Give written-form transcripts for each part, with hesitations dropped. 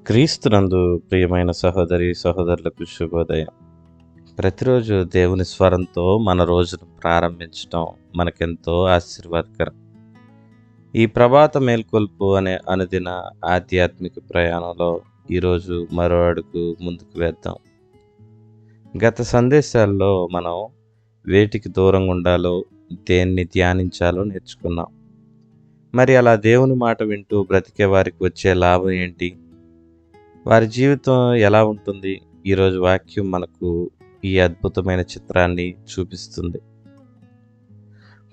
క్రీస్తునందు ప్రియమైన సహోదరి సహోదరులకు శుభోదయం. ప్రతిరోజు దేవుని స్వరంతో మన రోజును ప్రారంభించటం మనకెంతో ఆశీర్వాదకరం. ఈ ప్రభాత మేల్కొల్పు అనే అనుదిన ఆధ్యాత్మిక ప్రయాణంలో ఈరోజు మరో అడుగు ముందుకు వేద్దాం. గత సందేశాల్లో మనం వేటికి దూరంగా ఉండాలో, దేన్ని ధ్యానించాలో నేర్చుకున్నాం. మరి అలా దేవుని మాట వింటూ బ్రతికే వారికి వచ్చే లాభం ఏంటి? వారి జీవితం ఎలా ఉంటుంది? ఈరోజు వాక్యం మనకు ఈ అద్భుతమైన చిత్రాన్ని చూపిస్తుంది.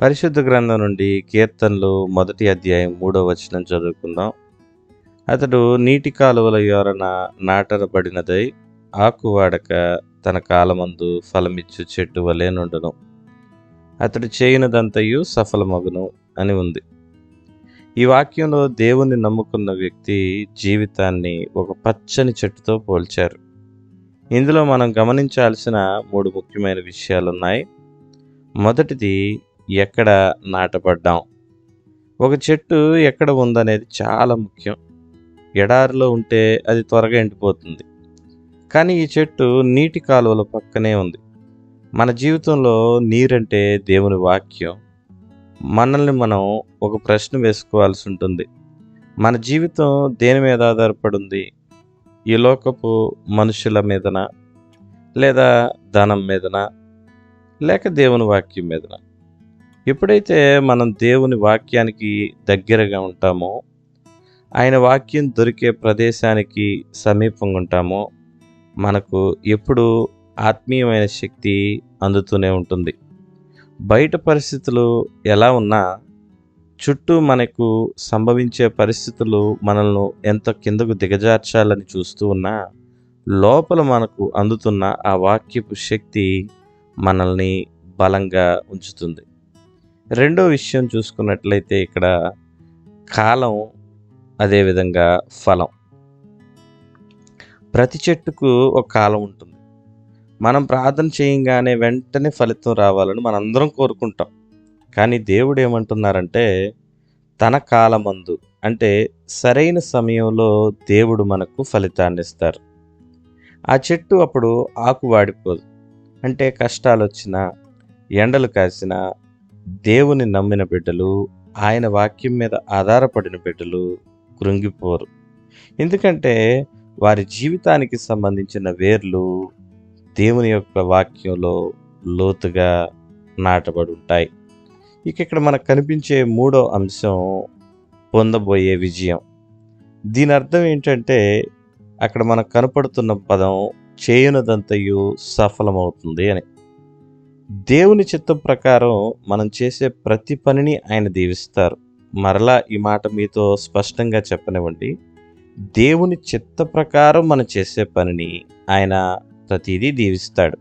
పరిశుద్ధ గ్రంథం నుండి కీర్తనలు 1వ అధ్యాయం 3వ వచనం చదువుకుందాం. అతడు నీటి కాలువల యోరన నాటబడినదై ఆకు వాడక తన కాలమందు ఫలమిచ్చు చెట్టు వలె నుండును. అతడు చేయునదంతయు సఫలమగును అని ఉంది. ఈ వాక్యంలో దేవుని నమ్ముకున్న వ్యక్తి జీవితాన్ని ఒక పచ్చని చెట్టుతో పోల్చారు. ఇందులో మనం గమనించాల్సిన 3 ముఖ్యమైన విషయాలున్నాయి. మొదటిది, ఎక్కడ నాటబడ్డాం. ఒక చెట్టు ఎక్కడ ఉందనేది చాలా ముఖ్యం. ఎడారిలో ఉంటే అది త్వరగా ఎండిపోతుంది. కానీ ఈ చెట్టు నీటి కాలువల పక్కనే ఉంది. మన జీవితంలో నీరంటే దేవుని వాక్యం. మనల్ని మనం ఒక ప్రశ్న వేసుకోవాల్సి ఉంటుంది. మన జీవితం దేని మీద ఆధారపడి ఉంది? ఈ లోకపు మనుషుల మీదనా, లేదా ధనం మీదనా, లేక దేవుని వాక్యం మీదనా? ఎప్పుడైతే మనం దేవుని వాక్యానికి దగ్గరగా ఉంటామో, ఆయన వాక్యం దొరికే ప్రదేశానికి సమీపంగా ఉంటామో, మనకు ఎప్పుడూ ఆత్మీయమైన శక్తి అందుతూనే ఉంటుంది. బయట పరిస్థితులు ఎలా ఉన్నా, చుట్టూ మనకు సంభవించే పరిస్థితులు మనల్ని ఎంత కిందకు దిగజార్చాలని చూస్తూ ఉన్నా, లోపల మనకు అందుతున్న ఆ వాక్యపు శక్తి మనల్ని బలంగా ఉంచుతుంది. రెండో విషయం చూసుకున్నట్లయితే ఇక్కడ కాలం, అదేవిధంగా ఫలం. ప్రతి చెట్టుకు ఒక కాలం ఉంటుంది. మనం ప్రార్థన చేయంగానే వెంటనే ఫలితం రావాలని మనందరం కోరుకుంటాం. కానీ దేవుడు ఏమంటున్నారంటే, తన కాలమందు, అంటే సరైన సమయంలో దేవుడు మనకు ఫలితాన్ని ఇస్తారు. ఆ చెట్టు అప్పుడు ఆకు వాడిపోదు. అంటే కష్టాలు వచ్చినా, ఎండలు కాసినా, దేవుని నమ్మిన బిడ్డలు, ఆయన వాక్యం మీద ఆధారపడిన బిడ్డలు కృంగిపోరు. ఎందుకంటే వారి జీవితానికి సంబంధించిన వేర్లు దేవుని యొక్క వాక్యంలో లోతుగా నాటబడి ఉంటాయి. ఇక్కడ మనకు కనిపించే 3వ అంశం పొందబోయే విజయం. దీని అర్థం ఏంటంటే, అక్కడ మనకు కనపడుతున్న పదం చేయునదంతయు సఫలమవుతుంది అని. దేవుని చిత్తం ప్రకారం మనం చేసే ప్రతి పనిని ఆయన దీవిస్తారు. మరలా ఈ మాట మీతో స్పష్టంగా చెప్పనివ్వండి. దేవుని చిత్త ప్రకారం మనం చేసే పనిని ఆయన ప్రతిదీ దీవిస్తాడు.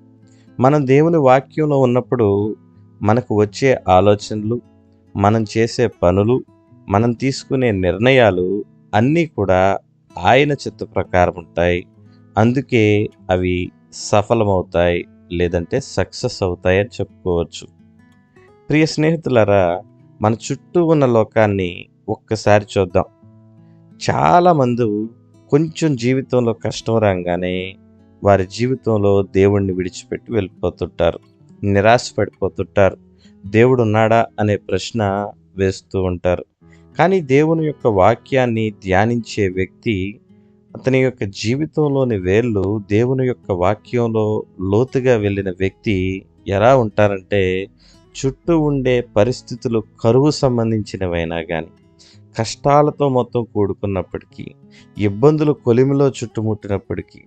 మనం దేవుని వాక్యంలో ఉన్నప్పుడు మనకు వచ్చే ఆలోచనలు, మనం చేసే పనులు, మనం తీసుకునే నిర్ణయాలు అన్నీ కూడా ఆయన చిత్త ప్రకారం ఉంటాయి. అందుకే అవి సఫలమవుతాయి, లేదంటే సక్సెస్ అవుతాయి అని చెప్పుకోవచ్చు. ప్రియ స్నేహితులారా, మన చుట్టూ ఉన్న లోకాన్ని ఒక్కసారి చూద్దాం. చాలామంది కొంచెం జీవితంలో కష్టం రాగానే వారి జీవితంలో దేవుణ్ణి విడిచిపెట్టి వెళ్ళిపోతుంటారు, నిరాశపడిపోతుంటారు. దేవుడు ఉన్నాడా అనే ప్రశ్న వేస్తూ ఉంటారు. కానీ దేవుని యొక్క వాక్యాన్ని ధ్యానించే వ్యక్తి, అతని యొక్క జీవితంలోని వేళ్ళు దేవుని యొక్క వాక్యంలో లోతుగా వెళ్ళిన వ్యక్తి ఎలా ఉంటారంటే, చుట్టూ ఉండే పరిస్థితులు కరువు సంబంధించినవైనా కానీ, కష్టాలతో మొత్తం కూడుకున్నప్పటికీ, ఇబ్బందులు కొలిమిలో చుట్టుముట్టినప్పటికీ,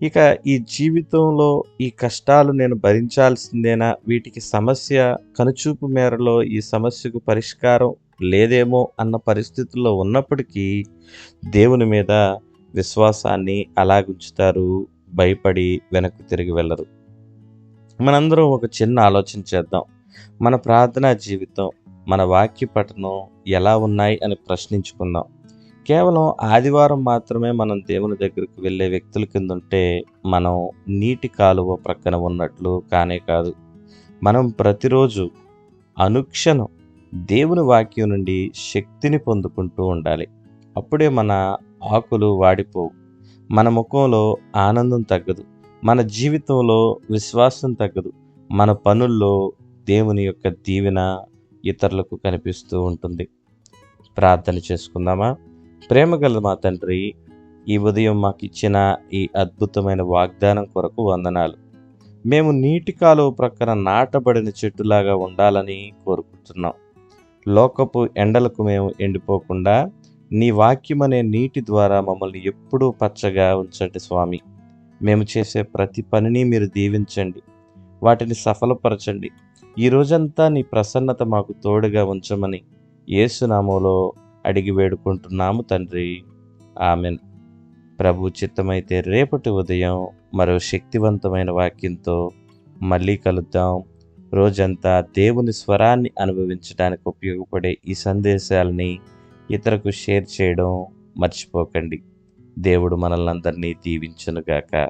ఇక ఈ జీవితంలో ఈ కష్టాలు నేను భరించాల్సిందేనా, వీటికి సమస్య కనుచూపు మేరలో ఈ సమస్యకు పరిష్కారం లేదేమో అన్న పరిస్థితుల్లో ఉన్నప్పటికీ దేవుని మీద విశ్వాసాన్ని అలాగుంచుతారు. భయపడి వెనక్కి తిరిగి వెళ్ళరు. మనందరం ఒక చిన్న ఆలోచన చేద్దాం. మన ప్రార్థనా జీవితం, మన వాక్య పఠనం ఎలా ఉన్నాయి అని ప్రశ్నించుకుందాం. కేవలం ఆదివారం మాత్రమే మనం దేవుని దగ్గరికి వెళ్ళే వ్యక్తుల కింద ఉంటే మనం నీటి కాలువ ప్రక్కన ఉన్నట్లు కానే కాదు. మనం ప్రతిరోజు అనుక్షణం దేవుని వాక్యం నుండి శక్తిని పొందుకుంటూ ఉండాలి. అప్పుడే మన ఆకులు వాడిపోవు, మన ముఖంలో ఆనందం తగ్గదు. మన జీవితంలో విశ్వాసం తగ్గదు. మన పనుల్లో దేవుని యొక్క దీవెన ఇతరులకు కనిపిస్తూ ఉంటుంది. ప్రార్థన చేసుకుందామా? ప్రేమగల మా తండ్రి, ఈ ఉదయం మాకిచ్చిన ఈ అద్భుతమైన వాగ్దానం కొరకు వందనాలు. మేము నీటి కాలువ ప్రక్కన నాటబడిన చెట్టులాగా ఉండాలని కోరుకుంటున్నాం. లోకపు ఎండలకు మేము ఎండిపోకుండా నీ వాక్యమనే నీటి ద్వారా మమ్మల్ని ఎప్పుడూ పచ్చగా ఉంచండి స్వామి. మేము చేసే ప్రతి పనిని మీరు దీవించండి, వాటిని సఫలపరచండి. ఈ రోజంతా నీ ప్రసన్నత మాకు తోడుగా ఉంచమని యేసునామములో అడిగి వేడుకుంటున్నాము తండ్రి. ఆమెన్. ప్రభు చిత్తమైతే రేపటి ఉదయం మరో శక్తివంతమైన వాక్యంతో మళ్ళీ కలుద్దాం. రోజంతా దేవుని స్వరాన్ని అనుభవించడానికి ఉపయోగపడే ఈ సందేశాలని ఇతరులకు షేర్ చేయడం మర్చిపోకండి. దేవుడు మనల్ని అందరినీ దీవించునుగాక.